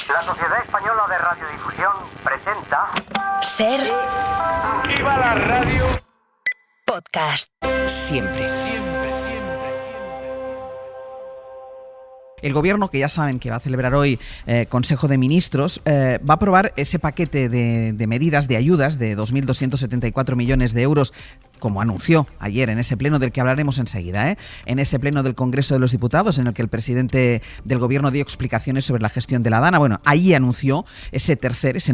La Sociedad Española de Radiodifusión presenta... Ser... ¡Viva la radio! Podcast. Siempre. El Gobierno, que ya saben que va a celebrar hoy Consejo de Ministros, va a aprobar ese paquete de medidas de ayudas de 2.274 millones de euros, como anunció ayer en ese pleno del que hablaremos enseguida, en ese pleno del Congreso de los Diputados, en el que el presidente del Gobierno dio explicaciones sobre la gestión de la Dana. Bueno, ahí anunció ese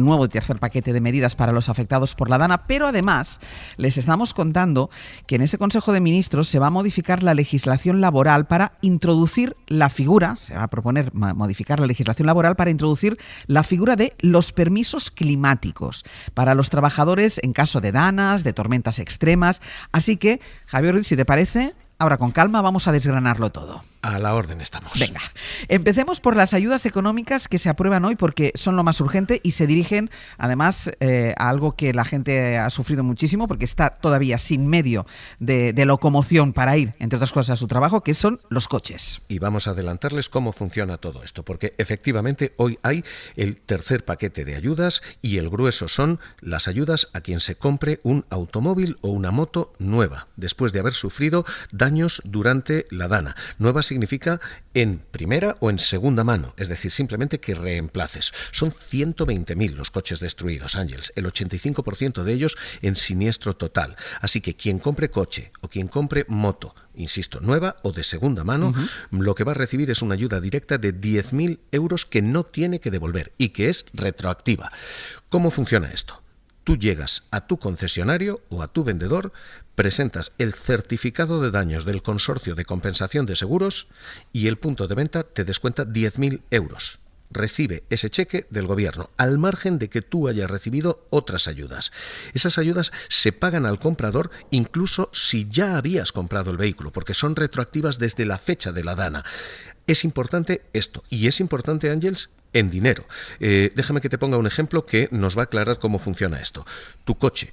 nuevo tercer paquete de medidas para los afectados por la Dana, pero además les estamos contando que en ese Consejo de Ministros se va a modificar la legislación laboral para introducir la figura, se va a proponer modificar la legislación laboral para introducir la figura de los permisos climáticos para los trabajadores en caso de danas, de tormentas extremas. Así que, Javier Ruiz, si te parece, ahora con calma vamos a desgranarlo todo. A la orden estamos. Venga, empecemos por las ayudas económicas que se aprueban hoy porque son lo más urgente y se dirigen además a algo que la gente ha sufrido muchísimo porque está todavía sin medio de locomoción para ir, entre otras cosas, a su trabajo, que son los coches. Y vamos a adelantarles cómo funciona todo esto, porque efectivamente hoy hay el tercer paquete de ayudas y el grueso son las ayudas a quien se compre un automóvil o una moto nueva, después de haber sufrido daños durante la Dana. Nueva significa en primera o en segunda mano, es decir, simplemente que reemplaces. Son 120.000 los coches destruidos, Ángels, el 85% de ellos en siniestro total. Así que quien compre coche o quien compre moto, insisto, nueva o de segunda mano, lo que va a recibir es una ayuda directa de 10.000 euros que no tiene que devolver y que es retroactiva. ¿Cómo funciona esto? Tú llegas a tu concesionario o a tu vendedor, presentas el certificado de daños del Consorcio de Compensación de Seguros y el punto de venta te descuenta 10.000 euros. Recibe ese cheque del Gobierno, al margen de que tú hayas recibido otras ayudas. Esas ayudas se pagan al comprador incluso si ya habías comprado el vehículo, porque son retroactivas desde la fecha de la Dana. Es importante esto, y es importante, Ángels, en dinero. Déjame que te ponga un ejemplo que nos va a aclarar cómo funciona esto. Tu coche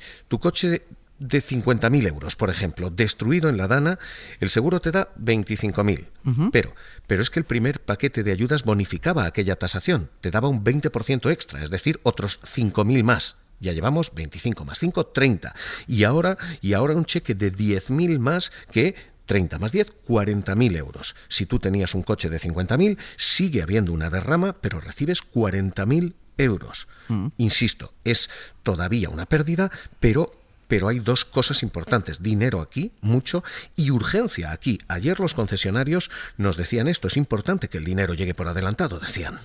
de 50.000 euros, por ejemplo, destruido en la Dana, el seguro te da 25.000. Pero es que el primer paquete de ayudas bonificaba aquella tasación, te daba un 20% extra, es decir, otros 5.000 más. Ya llevamos 25 más 5, 30. Y ahora un cheque de 10.000 más que 30 más 10, 40.000 euros. Si tú tenías un coche de 50.000, sigue habiendo una derrama, pero recibes 40.000 euros. Insisto, es todavía una pérdida, pero hay dos cosas importantes. Dinero aquí, mucho, y urgencia aquí. Ayer los concesionarios nos decían esto, es importante que el dinero llegue por adelantado, decían.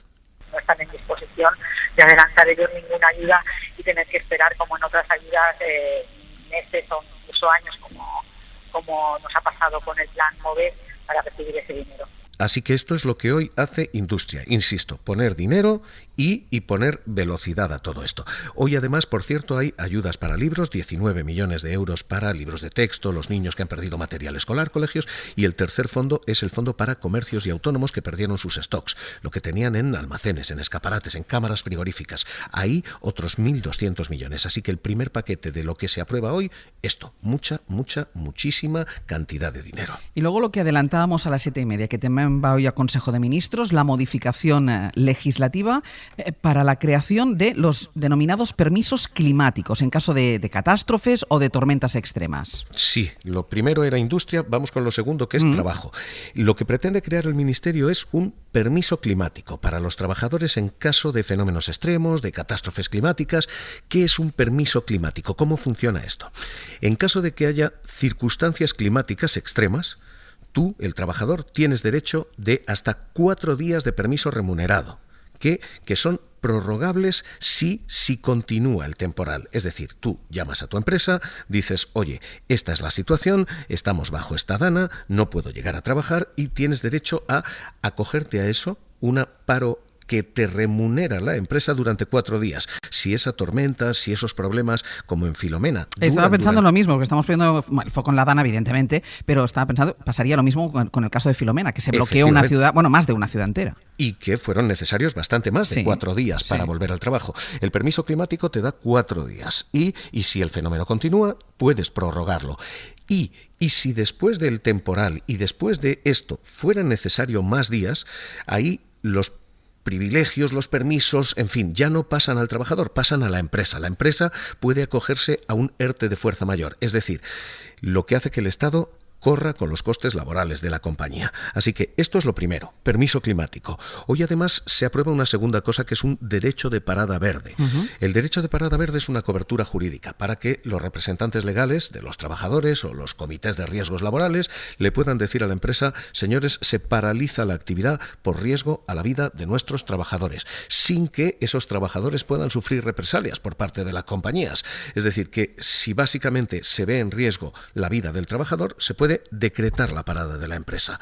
No están en disposición de adelantar ellos ninguna ayuda y tener que esperar, como en otras ayudas, meses o incluso años, como nos ha pasado con el plan MOVES, para recibir ese dinero. Así que esto es lo que hoy hace Industria, insisto, poner dinero y poner velocidad a todo esto. Hoy además, por cierto, hay ayudas para libros, 19 millones de euros para libros de texto, los niños que han perdido material escolar, colegios, y el tercer fondo es el fondo para comercios y autónomos que perdieron sus stocks, lo que tenían en almacenes, en escaparates, en cámaras frigoríficas. Ahí otros 1.200 millones. Así que el primer paquete de lo que se aprueba hoy, esto, muchísima cantidad de dinero. Y luego lo que adelantábamos a las 7:30, que también va hoy a Consejo de Ministros, la modificación legislativa para la creación de los denominados permisos climáticos en caso de catástrofes o de tormentas extremas. Sí, lo primero era industria, vamos con lo segundo, que es trabajo. Lo que pretende crear el Ministerio es un permiso climático para los trabajadores en caso de fenómenos extremos, de catástrofes climáticas. ¿Qué es un permiso climático? ¿Cómo funciona esto? En caso de que haya circunstancias climáticas extremas, tú, el trabajador, tienes derecho de hasta 4 días de permiso remunerado, que son prorrogables si continúa el temporal. Es decir, tú llamas a tu empresa, dices, oye, esta es la situación, estamos bajo esta Dana, no puedo llegar a trabajar, y tienes derecho a acogerte a eso, una paro que te remunera la empresa durante 4 días. Si esa tormenta, si esos problemas, como en Filomena... Estaba pensando lo mismo, porque estamos poniendo el foco en la Dana, evidentemente, pero estaba pensando, pasaría lo mismo con el caso de Filomena, que se bloqueó una ciudad, bueno, más de una ciudad entera. Y que fueron necesarios bastante más de 4 días para volver al trabajo. El permiso climático te da 4 días. Y si el fenómeno continúa, puedes prorrogarlo. Y si después del temporal y después de esto fuera necesario más días, ahí los privilegios, los permisos, en fin, ya no pasan al trabajador, pasan a la empresa. La empresa puede acogerse a un ERTE de fuerza mayor, es decir, lo que hace que el Estado corra con los costes laborales de la compañía. Así que esto es lo primero, permiso climático. Hoy además se aprueba una segunda cosa que es un derecho de parada verde. El derecho de parada verde es una cobertura jurídica para que los representantes legales de los trabajadores o los comités de riesgos laborales le puedan decir a la empresa: señores, se paraliza la actividad por riesgo a la vida de nuestros trabajadores, sin que esos trabajadores puedan sufrir represalias por parte de las compañías. Es decir, que si básicamente se ve en riesgo la vida del trabajador, se puede decretar la parada de la empresa.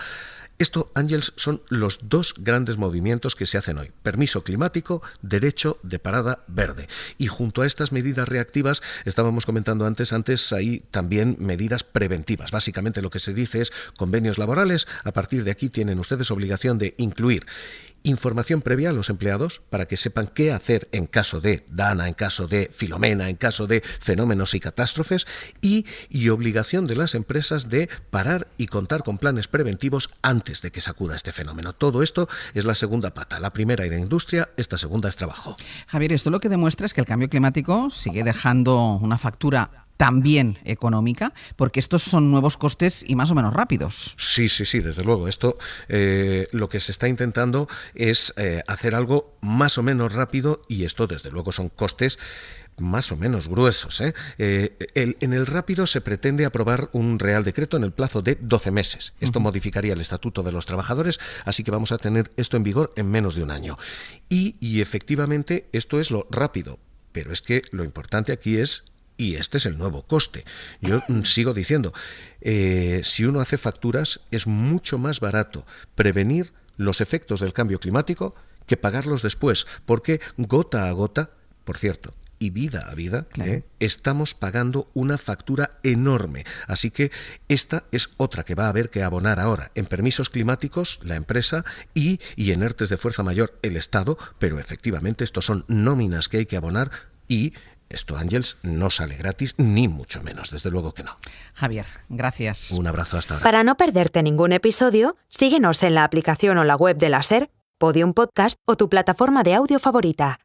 Esto, Ángels, son los dos grandes movimientos que se hacen hoy. Permiso climático, derecho de parada verde. Y junto a estas medidas reactivas, estábamos comentando antes hay también medidas preventivas. Básicamente lo que se dice es convenios laborales. A partir de aquí tienen ustedes obligación de incluir información previa a los empleados para que sepan qué hacer en caso de Dana, en caso de Filomena, en caso de fenómenos y catástrofes, y obligación de las empresas de parar y contar con planes preventivos antes de que sacuda este fenómeno. Todo esto es la segunda pata. La primera era industria, esta segunda es trabajo. Javier, esto lo que demuestra es que el cambio climático sigue dejando una factura también económica, porque estos son nuevos costes y más o menos rápidos. Sí, desde luego. Esto lo que se está intentando es hacer algo más o menos rápido, y esto desde luego son costes más o menos gruesos. En el rápido se pretende aprobar un Real Decreto en el plazo de 12 meses. Esto modificaría el Estatuto de los Trabajadores, así que vamos a tener esto en vigor en menos de un año. Y efectivamente esto es lo rápido, pero es que lo importante aquí es... Y este es el nuevo coste. Yo sigo diciendo, si uno hace facturas, es mucho más barato prevenir los efectos del cambio climático que pagarlos después, porque gota a gota, por cierto, y vida a vida, claro, estamos pagando una factura enorme. Así que esta es otra que va a haber que abonar ahora. En permisos climáticos, la empresa, y en ERTEs de fuerza mayor, el Estado, pero efectivamente estos son nóminas que hay que abonar, y esto, Ángels, no sale gratis, ni mucho menos, desde luego que no. Javier, gracias. Un abrazo hasta ahora. Para no perderte ningún episodio, síguenos en la aplicación o la web de la SER, Podium Podcast o tu plataforma de audio favorita.